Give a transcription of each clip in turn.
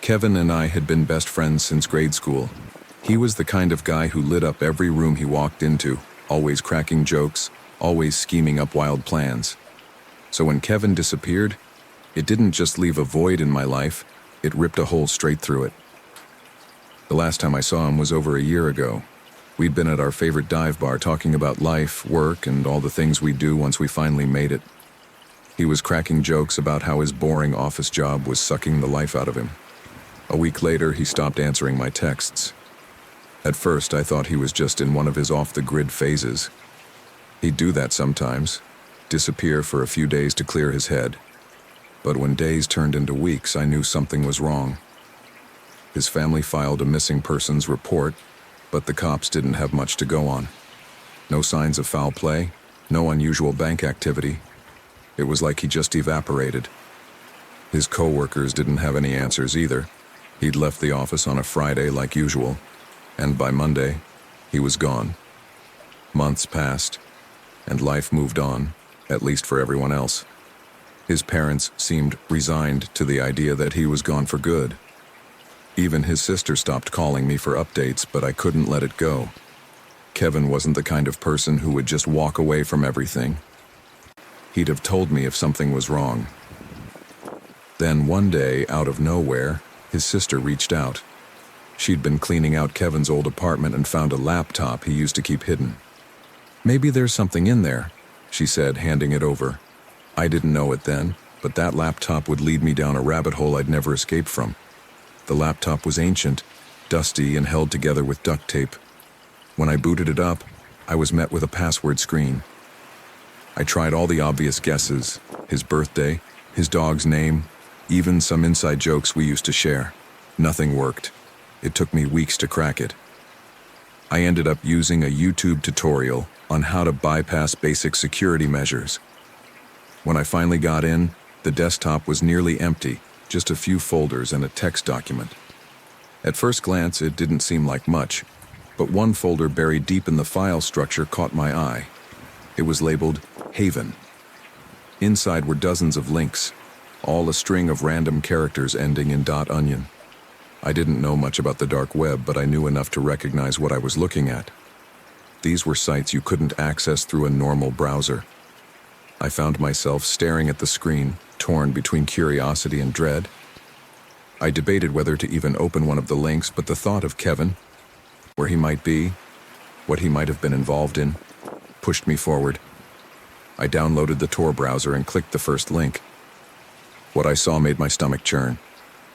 Kevin and I had been best friends since grade school. He was the kind of guy who lit up every room he walked into, always cracking jokes, always scheming up wild plans. So when Kevin disappeared, it didn't just leave a void in my life, it ripped a hole straight through it. The last time I saw him was over a year ago. We'd been at our favorite dive bar talking about life, work, and all the things we'd do once we finally made it. He was cracking jokes about how his boring office job was sucking the life out of him. A week later, he stopped answering my texts. At first, I thought he was just in one of his off-the-grid phases. He'd do that sometimes, disappear for a few days to clear his head. But when days turned into weeks, I knew something was wrong. His family filed a missing persons report, but the cops didn't have much to go on. No signs of foul play, no unusual bank activity. It was like he just evaporated. His co-workers didn't have any answers either. He'd left the office on a Friday like usual, and by Monday, he was gone. Months passed, and life moved on, at least for everyone else. His parents seemed resigned to the idea that he was gone for good. Even his sister stopped calling me for updates, but I couldn't let it go. Kevin wasn't the kind of person who would just walk away from everything. He'd have told me if something was wrong. Then one day, out of nowhere, his sister reached out. She'd been cleaning out Kevin's old apartment and found a laptop he used to keep hidden. "Maybe there's something in there," she said, handing it over. I didn't know it then, but that laptop would lead me down a rabbit hole I'd never escape from. The laptop was ancient, dusty, and held together with duct tape. When I booted it up, I was met with a password screen. I tried all the obvious guesses, his birthday, his dog's name, even some inside jokes we used to share. Nothing worked. It took me weeks to crack it. I ended up using a YouTube tutorial on how to bypass basic security measures. When I finally got in, the desktop was nearly empty, just a few folders and a text document. At first glance, it didn't seem like much, but one folder buried deep in the file structure caught my eye. It was labeled Haven. Inside were dozens of links, all a string of random characters ending in .onion. I didn't know much about the dark web, but I knew enough to recognize what I was looking at. These were sites you couldn't access through a normal browser. I found myself staring at the screen, torn between curiosity and dread. I debated whether to even open one of the links, but the thought of Kevin, where he might be, what he might have been involved in, pushed me forward. I downloaded the Tor browser and clicked the first link. What I saw made my stomach churn.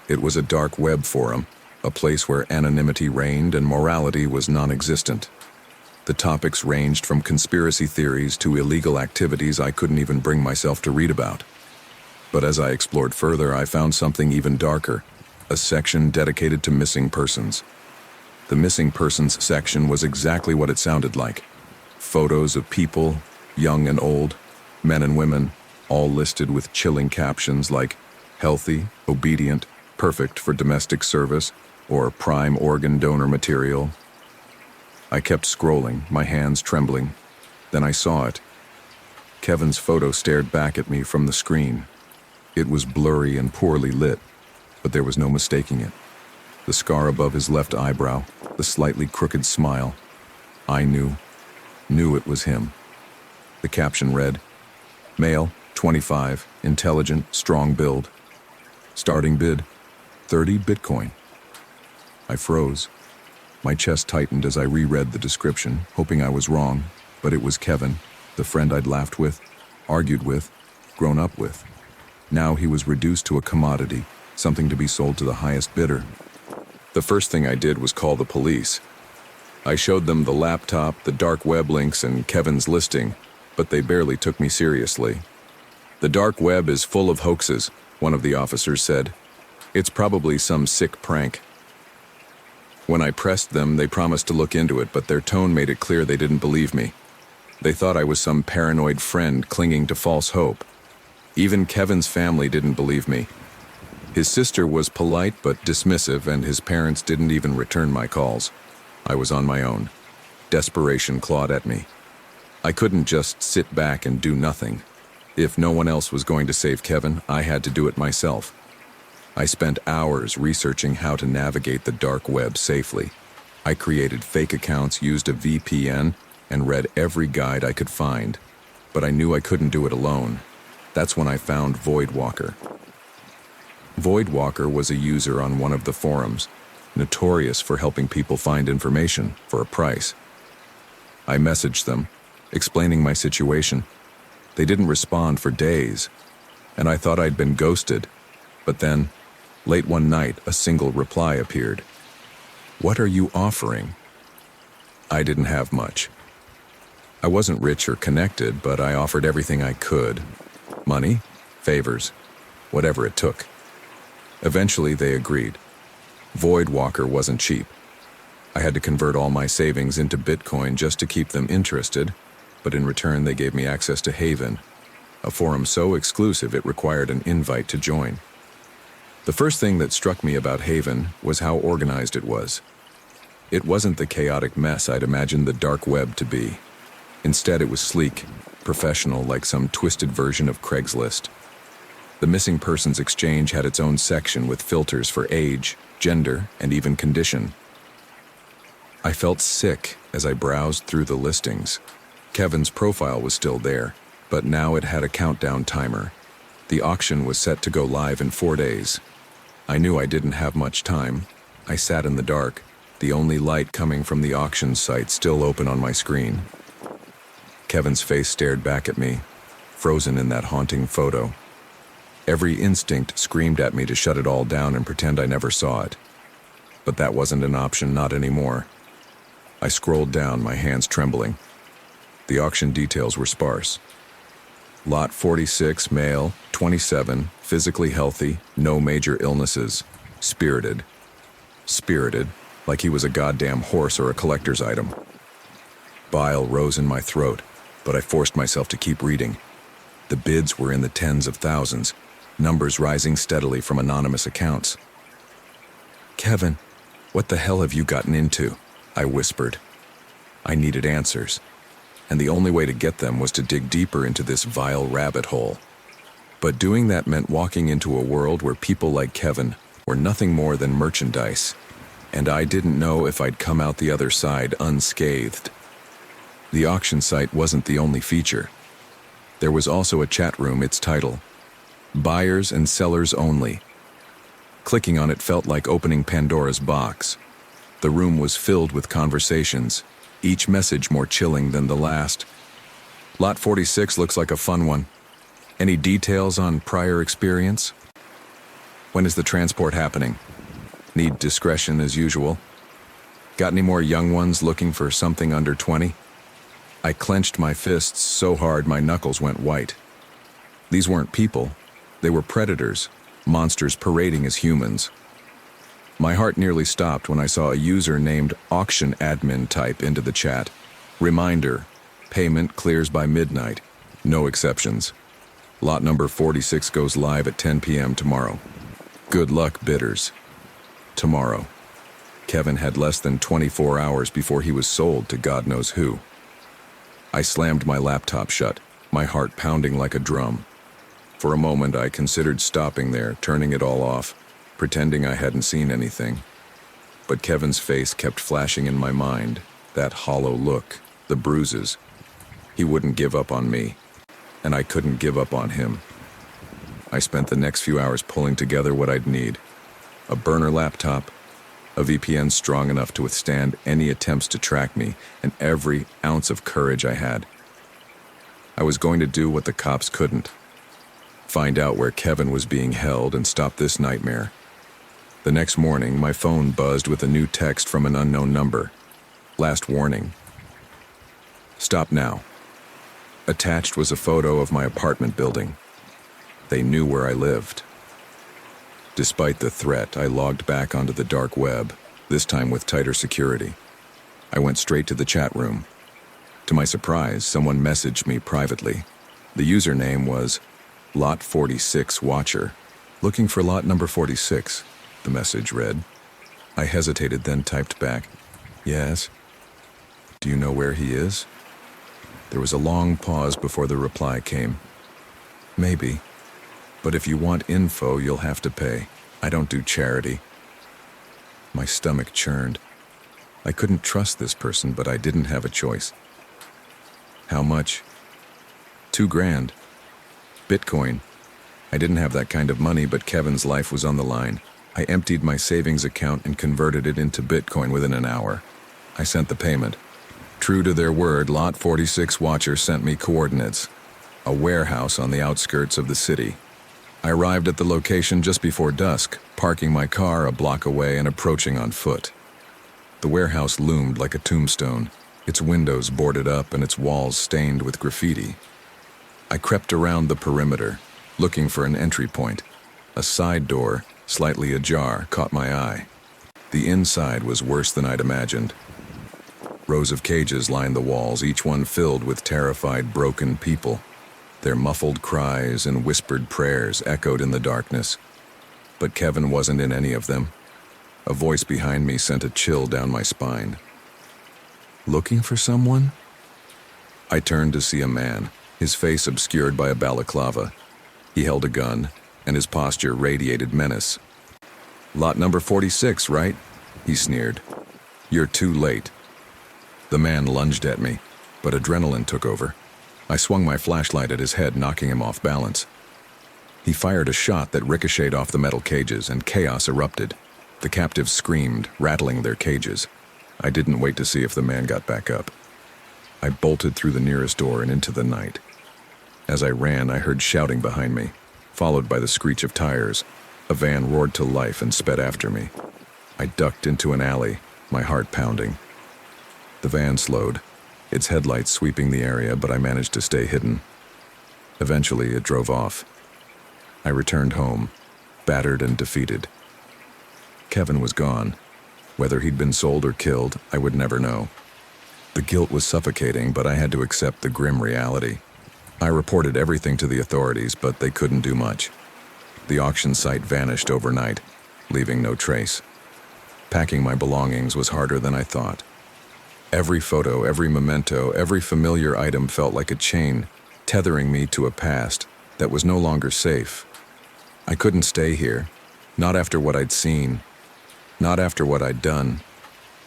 It was a dark web forum, a place where anonymity reigned and morality was non-existent. The topics ranged from conspiracy theories to illegal activities I couldn't even bring myself to read about. But as I explored further, I found something even darker, a section dedicated to missing persons. The missing persons section was exactly what it sounded like. Photos of people, young and old, men and women, all listed with chilling captions like healthy, obedient, perfect for domestic service, or prime organ donor material. I kept scrolling, my hands trembling. Then I saw it. Kevin's photo stared back at me from the screen. It was blurry and poorly lit, but there was no mistaking it. The scar above his left eyebrow, the slightly crooked smile. I knew it was him. The caption read, "Male, 25, intelligent, strong build. Starting bid, 30 Bitcoin." I froze. My chest tightened as I reread the description, hoping I was wrong, but it was Kevin, the friend I'd laughed with, argued with, grown up with. Now he was reduced to a commodity, something to be sold to the highest bidder. The first thing I did was call the police. I showed them the laptop, the dark web links, and Kevin's listing, but they barely took me seriously. "The dark web is full of hoaxes," one of the officers said. "It's probably some sick prank." When I pressed them, they promised to look into it, but their tone made it clear they didn't believe me. They thought I was some paranoid friend clinging to false hope. Even Kevin's family didn't believe me. His sister was polite but dismissive, and his parents didn't even return my calls. I was on my own. Desperation clawed at me. I couldn't just sit back and do nothing. If no one else was going to save Kevin, I had to do it myself. I spent hours researching how to navigate the dark web safely. I created fake accounts, used a VPN, and read every guide I could find. But I knew I couldn't do it alone. That's when I found Voidwalker. Voidwalker was a user on one of the forums, notorious for helping people find information for a price. I messaged them, explaining my situation. They didn't respond for days, and I thought I'd been ghosted. But then, late one night, a single reply appeared. "What are you offering?" I didn't have much. I wasn't rich or connected, but I offered everything I could. Money, favors, whatever it took. Eventually, they agreed. Voidwalker wasn't cheap. I had to convert all my savings into Bitcoin just to keep them interested, but in return they gave me access to Haven, a forum so exclusive it required an invite to join. The first thing that struck me about Haven was how organized it was. It wasn't the chaotic mess I'd imagined the dark web to be. Instead, it was sleek, professional, like some twisted version of Craigslist. The missing persons exchange had its own section with filters for age, gender, and even condition. I felt sick as I browsed through the listings. Kevin's profile was still there, but now it had a countdown timer. The auction was set to go live in 4 days. I knew I didn't have much time. I sat in the dark, the only light coming from the auction site still open on my screen. Kevin's face stared back at me, frozen in that haunting photo. Every instinct screamed at me to shut it all down and pretend I never saw it. But that wasn't an option, not anymore. I scrolled down, my hands trembling. The auction details were sparse. Lot 46, male, 27, physically healthy, no major illnesses, spirited. Spirited, like he was a goddamn horse or a collector's item. Bile rose in my throat, but I forced myself to keep reading. The bids were in the tens of thousands, numbers rising steadily from anonymous accounts. "Kevin, what the hell have you gotten into?" I whispered. I needed answers, and the only way to get them was to dig deeper into this vile rabbit hole. But doing that meant walking into a world where people like Kevin were nothing more than merchandise, and I didn't know if I'd come out the other side unscathed. The auction site wasn't the only feature. There was also a chat room, its title, Buyers and Sellers Only. Clicking on it felt like opening Pandora's box. The room was filled with conversations, each message more chilling than the last. "Lot 46 looks like a fun one. Any details on prior experience? When is the transport happening? Need discretion as usual. Got any more young ones looking for something under 20? I clenched my fists so hard my knuckles went white. These weren't people. They were predators, monsters parading as humans. My heart nearly stopped when I saw a user named Auction Admin type into the chat. Reminder, payment clears by midnight. No exceptions. Lot number 46 goes live at 10 p.m. tomorrow. Good luck, bidders. Tomorrow. Kevin had less than 24 hours before he was sold to God knows who. I slammed my laptop shut, my heart pounding like a drum. For a moment, I considered stopping there, turning it all off, pretending I hadn't seen anything. But Kevin's face kept flashing in my mind, that hollow look, the bruises. He wouldn't give up on me, and I couldn't give up on him. I spent the next few hours pulling together what I'd need. A burner laptop, a VPN strong enough to withstand any attempts to track me, and every ounce of courage I had. I was going to do what the cops couldn't. Find out where Kevin was being held and stop this nightmare. The next morning, my phone buzzed with a new text from an unknown number. Last warning. Stop now. Attached was a photo of my apartment building. They knew where I lived. Despite the threat, I logged back onto the dark web, this time with tighter security. I went straight to the chat room. To my surprise, someone messaged me privately. The username was Lot 46 Watcher. Looking for lot number 46, the message read. I hesitated, then typed back, "Yes. Do you know where he is?" There was a long pause before the reply came. "Maybe. But if you want info, you'll have to pay." I don't do charity. My stomach churned. I couldn't trust this person, but I didn't have a choice. How much? $2,000. Bitcoin. I didn't have that kind of money, but Kevin's life was on the line. I emptied my savings account and converted it into Bitcoin within an hour. I sent the payment. True to their word, Lot 46 watcher sent me coordinates. A warehouse on the outskirts of the city. I arrived at the location just before dusk, parking my car a block away and approaching on foot. The warehouse loomed like a tombstone, its windows boarded up and its walls stained with graffiti. I crept around the perimeter, looking for an entry point. A side door, slightly ajar, caught my eye. The inside was worse than I'd imagined. Rows of cages lined the walls, each one filled with terrified, broken people. Their muffled cries and whispered prayers echoed in the darkness. But Kevin wasn't in any of them. A voice behind me sent a chill down my spine. Looking for someone? I turned to see a man, his face obscured by a balaclava. He held a gun, and his posture radiated menace. Lot number 46, right? He sneered. You're too late. The man lunged at me, but adrenaline took over. I swung my flashlight at his head, knocking him off balance. He fired a shot that ricocheted off the metal cages, and chaos erupted. The captives screamed, rattling their cages. I didn't wait to see if the man got back up. I bolted through the nearest door and into the night. As I ran, I heard shouting behind me, followed by the screech of tires. A van roared to life and sped after me. I ducked into an alley, my heart pounding. The van slowed, its headlights sweeping the area, but I managed to stay hidden. Eventually, it drove off. I returned home, battered and defeated. Kevin was gone. Whether he'd been sold or killed, I would never know. The guilt was suffocating, but I had to accept the grim reality. I reported everything to the authorities, but they couldn't do much. The auction site vanished overnight, leaving no trace. Packing my belongings was harder than I thought. Every photo, every memento, every familiar item felt like a chain, tethering me to a past that was no longer safe. I couldn't stay here, not after what I'd seen, not after what I'd done.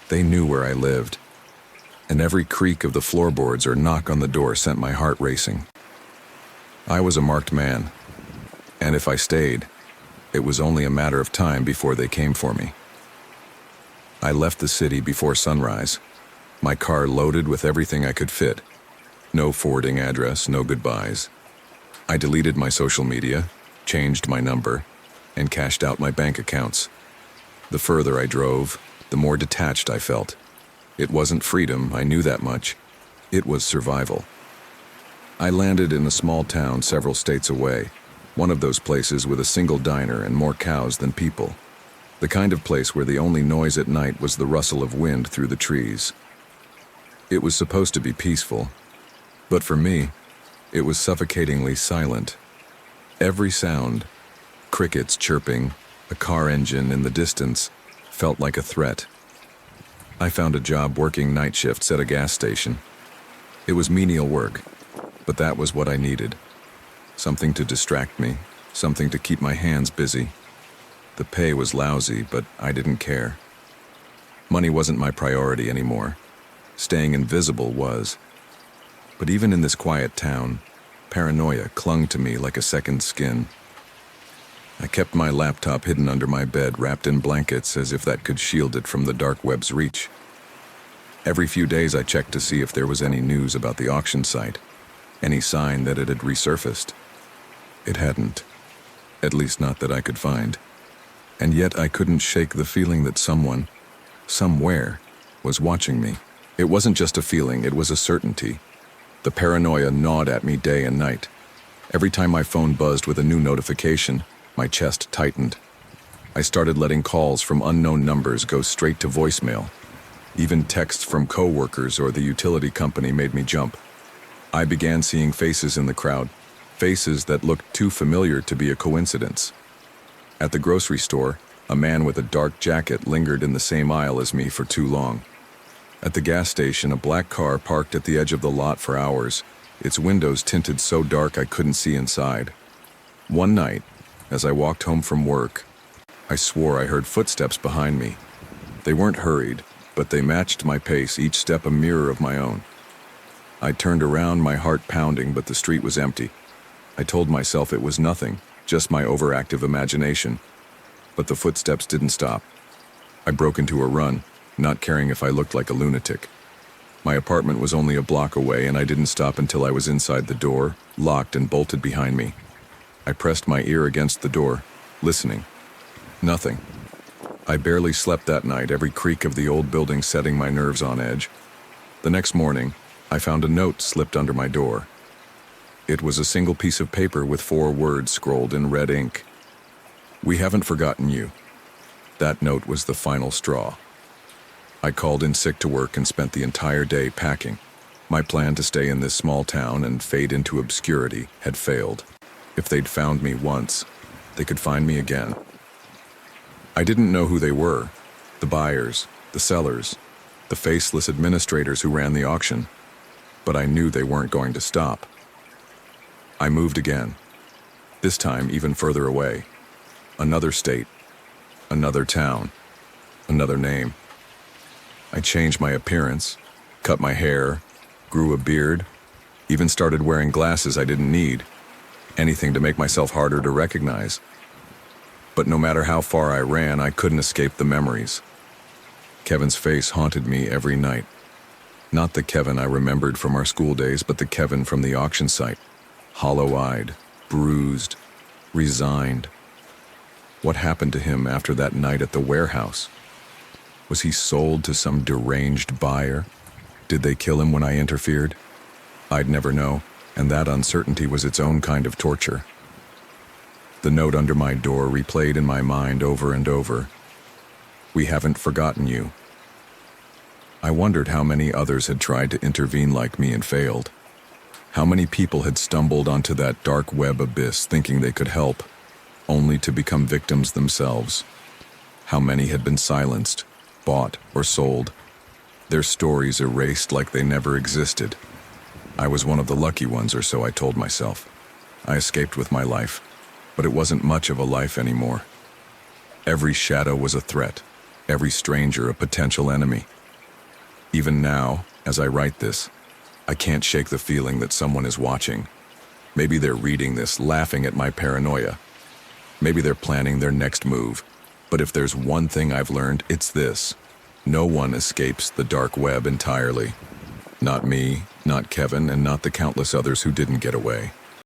They knew where I lived, and every creak of the floorboards or knock on the door sent my heart racing. I was a marked man, and if I stayed, it was only a matter of time before they came for me. I left the city before sunrise, my car loaded with everything I could fit. No forwarding address, no goodbyes. I deleted my social media, changed my number, and cashed out my bank accounts. The further I drove, the more detached I felt. It wasn't freedom, I knew that much. It was survival. I landed in a small town several states away, one of those places with a single diner and more cows than people. The kind of place where the only noise at night was the rustle of wind through the trees. It was supposed to be peaceful, but for me, it was suffocatingly silent. Every sound, crickets chirping, a car engine in the distance, felt like a threat. I found a job working night shifts at a gas station. It was menial work, but that was what I needed. Something to distract me, something to keep my hands busy. The pay was lousy, but I didn't care. Money wasn't my priority anymore. Staying invisible was. But even in this quiet town, paranoia clung to me like a second skin. I kept my laptop hidden under my bed, wrapped in blankets, as if that could shield it from the dark web's reach. Every few days I checked to see if there was any news about the auction site, any sign that it had resurfaced. It hadn't, at least not that I could find. And yet I couldn't shake the feeling that someone, somewhere, was watching me. It wasn't just a feeling, it was a certainty. The paranoia gnawed at me day and night. Every time my phone buzzed with a new notification, my chest tightened. I started letting calls from unknown numbers go straight to voicemail. Even texts from coworkers or the utility company made me jump. I began seeing faces in the crowd, faces that looked too familiar to be a coincidence. At the grocery store, a man with a dark jacket lingered in the same aisle as me for too long. At the gas station, a black car parked at the edge of the lot for hours, its windows tinted so dark I couldn't see inside. One night, as I walked home from work, I swore I heard footsteps behind me. They weren't hurried, but they matched my pace, each step a mirror of my own. I turned around, my heart pounding, but the street was empty. I told myself it was nothing, just my overactive imagination. But the footsteps didn't stop. I broke into a run, not caring if I looked like a lunatic. My apartment was only a block away, and I didn't stop until I was inside the door, locked and bolted behind me. I pressed my ear against the door, listening. Nothing. I barely slept that night, every creak of the old building setting my nerves on edge. The next morning, I found a note slipped under my door. It was a single piece of paper with 4 words scrolled in red ink. "We haven't forgotten you." That note was the final straw. I called in sick to work and spent the entire day packing. My plan to stay in this small town and fade into obscurity had failed. If they'd found me once, they could find me again. I didn't know who they were, the buyers, the sellers, the faceless administrators who ran the auction, but I knew they weren't going to stop. I moved again, this time even further away. Another state, another town, another name. I changed my appearance, cut my hair, grew a beard, even started wearing glasses I didn't need, anything to make myself harder to recognize. But no matter how far I ran, I couldn't escape the memories. Kevin's face haunted me every night. Not the Kevin I remembered from our school days, but the Kevin from the auction site. Hollow-eyed, bruised, resigned. What happened to him after that night at the warehouse? Was he sold to some deranged buyer? Did they kill him when I interfered? I'd never know, and that uncertainty was its own kind of torture. The note under my door replayed in my mind over and over. "We haven't forgotten you." I wondered how many others had tried to intervene like me and failed. How many people had stumbled onto that dark web abyss thinking they could help, only to become victims themselves. How many had been silenced, bought or sold, their stories erased like they never existed. I was one of the lucky ones, or so I told myself. I escaped with my life, but it wasn't much of a life anymore. Every shadow was a threat, every stranger a potential enemy. Even now, as I write this, I can't shake the feeling that someone is watching. Maybe they're reading this, laughing at my paranoia. Maybe they're planning their next move. But if there's one thing I've learned, it's this. No one escapes the dark web entirely. Not me, not Kevin, and not the countless others who didn't get away.